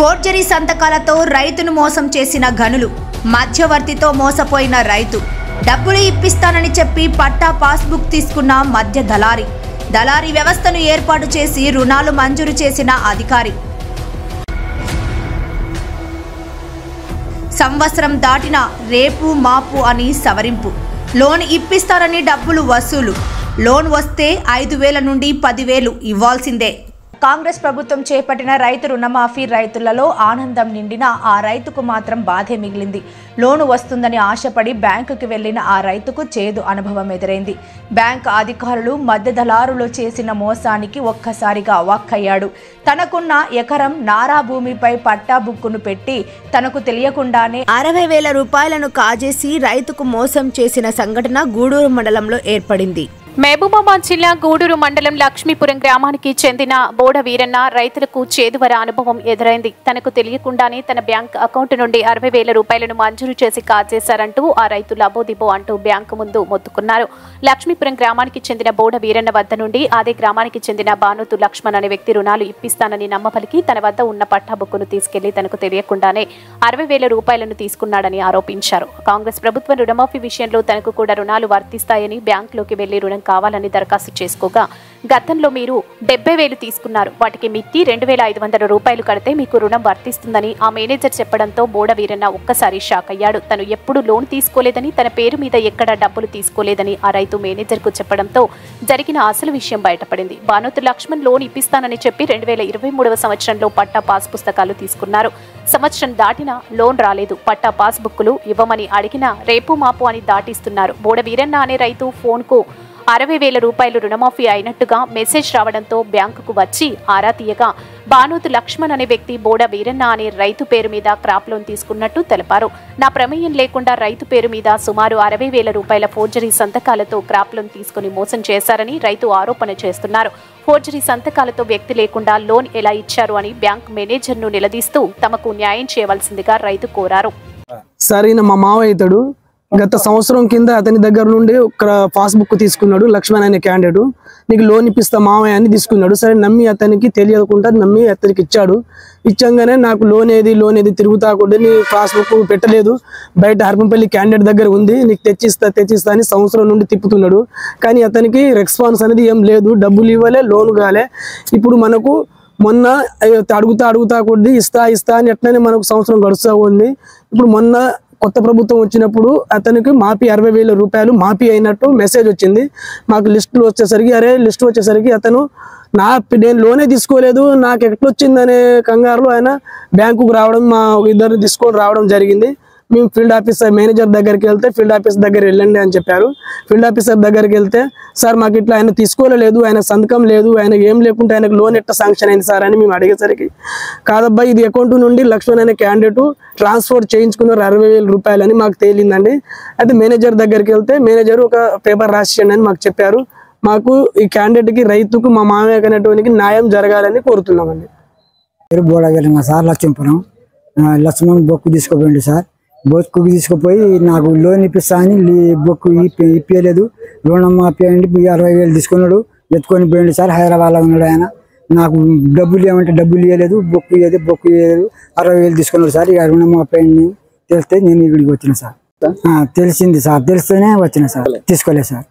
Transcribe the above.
Forgery సంతకాలతో రైతును మోసం చేసిన గనులు, మధ్యవర్తితో మోసపోయిన రైతు, డబ్బులు ఇప్పిస్తానని చెప్పి పట్టా పాస్బుక్ తీసుకున్న మధ్య దళారీ వ్యవస్థను ఏర్పాటు చేసి రుణాలు మంజూరు చేసిన అధికారి. సంవత్సరం దాటిన రేపు మాపు అని సవరింపు, లోన్ ఇప్పిస్తారని డబ్బులు వసూలు, లోన్ వస్తే 5,000 నుండి 10,000 ఇవ్వాల్సిందే. కాంగ్రెస్ ప్రభుత్వం చేపట్టిన రైతు రుణమాఫీ రైతులలో ఆనందం నిండిన ఆ రైతుకు మాత్రం బాధే మిగిలింది. లోను వస్తుందని ఆశపడి బ్యాంకుకి వెళ్లిన ఆ రైతుకు చేదు అనుభవం ఎదురైంది. బ్యాంకు అధికారులు మధ్య దళారులు చేసిన మోసానికి ఒక్కసారిగా అవాక్కయ్యాడు. తనకున్న ఎకరం నారా భూమిపై పట్టా బుక్కును పెట్టి తనకు తెలియకుండానే 60,000 రూపాయలను కాజేసి రైతుకు మోసం చేసిన సంఘటన గూడూరు మండలంలో ఏర్పడింది. మహబూబాబాద్ జిల్లా గూడూరు మండలం లక్ష్మీపురం గ్రామానికి చెందిన బోడ వీరన్న రైతులకు చేదువర అనుభవం ఎదురైంది. తనకు తెలియకుండానే తన బ్యాంక్ అకౌంట్ నుండి 60,000 రూపాయలను మంజూరు చేసి కాజేశారంటూ ఆ రైతు లబోదిబో అంటూ బ్యాంకు ముందు మొత్తుకున్నారు. లక్ష్మీపురం గ్రామానికి చెందిన బోడ వీరన్న వద్ద నుండి అదే గ్రామానికి చెందిన బానోతు లక్ష్మణ్ అనే వ్యక్తి రుణాలు ఇప్పిస్తానని నమ్మపలికి తన వద్ద ఉన్న పట్టా బుక్కును తీసుకెళ్లి తనకు తెలియకుండానే 60,000 రూపాయలను తీసుకున్నాడని ఆరోపించారు. కాంగ్రెస్ ప్రభుత్వం రుణమాఫీ విషయంలో తనకు కూడా రుణాలు వర్తిస్తాయని బ్యాంకులోకి వెళ్లి రుణం కావాలని దరఖాస్తు చేసుకోగా గతంలో మీరు 70,000 తీసుకున్నారు, వాటికి మిత్తి 2,500 రూపాయలు కడితే మీకు రుణం వర్తిస్తుందని ఆ మేనేజర్ చెప్పడంతో బోడ వీరన్న ఒక్కసారి షాక్ అయ్యాడు. తను ఎప్పుడు లోన్ తీసుకోలేదని, తన పేరు మీద ఎక్కడా డబ్బులు తీసుకోలేదని ఆ రైతు మేనేజర్ కు చెప్పడంతో జరిగిన అసలు విషయం బయటపడింది. బానోతు లక్ష్మణ్ లోన్ ఇప్పిస్తానని చెప్పి 2023వ సంవత్సరంలో పట్టా పాస్ పుస్తకాలు తీసుకున్నారు. సంవత్సరం దాటినా లోన్ రాలేదు. పట్టా పాస్ బుక్కులు ఇవ్వమని అడిగినా రేపు మాపు అని దాటిస్తున్నారు. బోడ వీరన్న అనే రైతు ఫోన్కు 60,000 రూపాయలు రుణమాఫీ అయినట్టుగా మెసేజ్ రావడంతో బ్యాంకుకు వచ్చి ఆరా తీయగా బానోతు లక్ష్మణ్ అనే వ్యక్తి బోడ వీరన్న అనే రైతు పేరు మీద క్రాప్ లోన్ తీసుకున్నట్టు తెలిపారు. నా ప్రమేయం లేకుండా రైతు పేరు మీద సుమారు 60,000 రూపాయల ఫోర్జరీ సంతకాలతో క్రాప్ లోన్ తీసుకుని మోసం చేశారని రైతు ఆరోపణ చేస్తున్నారు. ఫోర్జరీ సంతకాలతో వ్యక్తి లేకుండా లోన్ ఎలా ఇచ్చారు అని బ్యాంక్ మేనేజర్ను నిలదీస్తూ తమకు న్యాయం చేయవలసిందిగా రైతు కోరారు. సరైన మా మావయ్య ఇతడు గత సంవత్సరం కింద అతని దగ్గర నుండి ఒక పాస్బుక్ తీసుకున్నాడు. లక్ష్మణ్ అనే క్యాండిడేట్ నీకు లోన్ ఇప్పిస్తా మావయ్య అని తీసుకున్నాడు. సరే నమ్మి అతనికి తెలియకుండా నమ్మి అతనికి ఇచ్చాడు. ఇచ్చంగానే నాకు లోన్ ఏది తిరుగుతా కూడా నీ పాస్బుక్ పెట్టలేదు, బయట హర్పంపల్లి క్యాండిడేట్ దగ్గర ఉంది, నీకు తెచ్చిస్తా అని సంవత్సరం నుండి తిప్పుతున్నాడు. కానీ అతనికి రెస్పాన్స్ అనేది ఏం లేదు, డబ్బులు ఇవ్వలే, లోన్ కాలే. ఇప్పుడు మనకు మొన్న అడుగుతా కొద్ది ఇస్తా అని ఎట్లనే మనకు సంవత్సరం గడుస్తూ ఉంది. ఇప్పుడు మొన్న కొత్త ప్రభుత్వం వచ్చినప్పుడు అతనికి మాఫీ 60,000 రూపాయలు మాఫీ అయినట్టు మెసేజ్ వచ్చింది. మాకు లిస్టులు వచ్చేసరికి అతను నేను లోనే తీసుకోలేదు, నాకు ఎట్లొచ్చిందనే కంగారులో ఆయన బ్యాంకుకు రావడం, మా ఇద్దరు తీసుకొని రావడం జరిగింది. మేము ఫీల్డ్ ఆఫీసర్ మేనేజర్ దగ్గరికి వెళ్తే ఫీల్డ్ ఆఫీసర్ దగ్గర వెళ్ళండి అని చెప్పారు. ఫీల్డ్ ఆఫీసర్ దగ్గరికి వెళ్తే సార్ మాకు ఇట్లా ఆయన తీసుకోలేదు, ఆయన సంతకం లేదు, ఆయన ఏం లేకుంటే ఆయనకు లోన్ ఎట్లా శాంక్షన్ అయింది సార్ అని మేము అడిగేసరికి కాదబ్బా ఇది అకౌంట్ నుండి లక్ష్మణ్ అనే క్యాండిడేట్ ట్రాన్స్ఫర్ చేయించుకున్నారు 60,000 రూపాయలు అని మాకు తేలిందండి. అయితే మేనేజర్ దగ్గరికి వెళ్తే మేనేజర్ ఒక పేపర్ రాసియండి అని మాకు చెప్పారు. మాకు ఈ క్యాండిడేట్కి రైతుకు మా మామయ్య అనేటువంటి న్యాయం జరగాలని కోరుతున్నామండి. సార్ లక్ష్మణ్ బొక్కు తీసుకోపోయింది సార్. బొక్కు తీసుకుపోయి నాకు లోన్ ఇప్పిస్తా అని బొక్కు ఇప్పించలేదు, రుణం మాఫీ అండి 60,000 తీసుకున్నాడు, ఎత్తుకొని పోయింది సార్. హైదరాబాద్లో ఉన్నాడు ఆయన. నాకు డబ్బులు ఇవ్వమంటే డబ్బులు ఇవ్వలేదు, బొక్కు ఇవ్వలేదు 60,000 తీసుకున్నాడు సార్. ఇక రుణం మాఫీ అని తెలిస్తే నేను ఇక్కడికి వచ్చిన సార్. తెలిసింది సార్, తెలిస్తేనే వచ్చిన సార్, తీసుకోలేదు సార్.